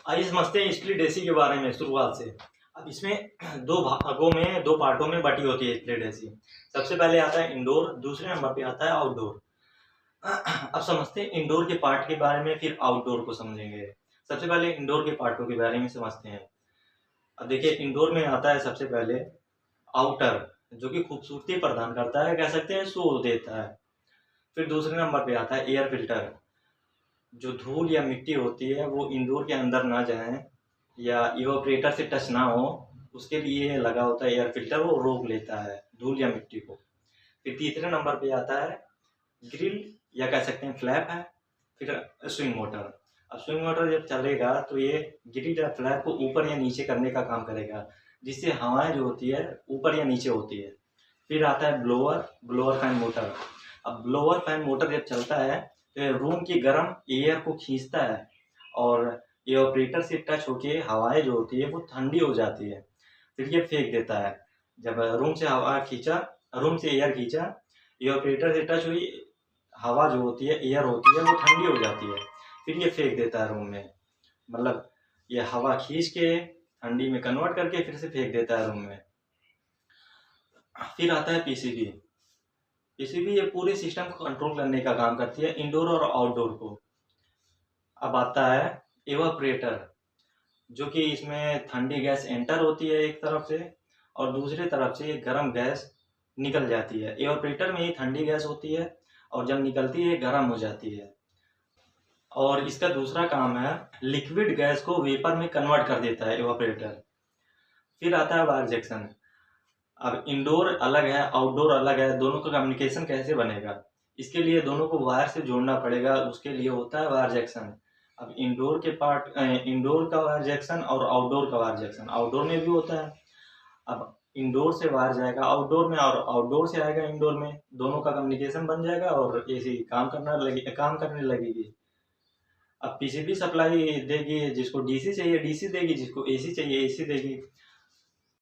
आइए समझते हैं स्प्लिट एसी के बारे में शुरुआत से। अब इसमें दो पार्टों में बटी होती है स्प्लिट एसी। सबसे पहले आता है इंडोर, दूसरे नंबर पे आता है आउटडोर। अब समझते हैं इंडोर के पार्ट के बारे में, फिर आउटडोर को समझेंगे। सबसे पहले इंडोर के पार्टों के बारे में समझते हैं। अब देखिए, इंडोर में आता है सबसे पहले आउटर, जो कि खूबसूरती प्रदान करता है, कह सकते हैं शो देता है। फिर दूसरे नंबर पे आता है एयर फिल्टर, जो धूल या मिट्टी होती है वो इंडोर के अंदर ना जाए या इवापोरेटर से टच ना हो, उसके लिए लगा होता है एयर फिल्टर, वो रोक लेता है धूल या मिट्टी को। फिर तीसरे नंबर पे आता है ग्रिल, या कह सकते हैं फ्लैप है। फिर स्विंग मोटर। अब स्विंग मोटर जब चलेगा तो ये ग्रिल या फ्लैप को ऊपर या नीचे करने का काम करेगा, जिससे हवाएं जो होती है ऊपर या नीचे होती है। फिर आता है ब्लोअर फैन मोटर। अब ब्लोअर फैन मोटर जब चलता है तो रूम की गर्म एयर को खींचता है और इवापोरेटर से टच होके हवाएं जो होती है वो ठंडी हो जाती है। फिर ये फेंक देता है। जब रूम से एयर खींचा, इवापोरेटर से टच हुई, हवा जो होती है, एयर होती है, वो ठंडी हो जाती है। फिर ये फेंक देता है रूम में। मतलब ये हवा खींच के ठंडी में कन्वर्ट करके फिर से फेंक देता है रूम में। फिर आता है पीसीबी। पीसीबी ये पूरे सिस्टम को कंट्रोल करने का काम करती है, इंडोर और आउटडोर को। अब आता है इवापोरेटर, जो कि इसमें ठंडी गैस एंटर होती है एक तरफ से, और दूसरी तरफ से गर्म गैस निकल जाती है। इवापोरेटर में ही ठंडी गैस होती है और जब निकलती है गर्म हो जाती है। और इसका दूसरा काम है लिक्विड गैस को वेपर में कन्वर्ट कर देता है इवापोरेटर। फिर आता है वायर जंक्शन। अब इंडोर अलग है, आउटडोर अलग है, दोनों का कम्युनिकेशन कैसे बनेगा? इसके लिए दोनों को वायर से जोड़ना पड़ेगा, उसके लिए होता है वायर जंक्शन। अब इंडोर का वायर जंक्शन और आउटडोर का वायर जंक्शन आउटडोर में भी होता है। अब इंडोर से वायर जाएगा आउटडोर में और आउटडोर से आएगा इंडोर में, दोनों का कम्युनिकेशन बन जाएगा और एसी काम करने लगेगी। अब पीसीबी सप्लाई देगी, जिसको डीसी चाहिए डीसी देगी, जिसको एसी चाहिए एसी देगी।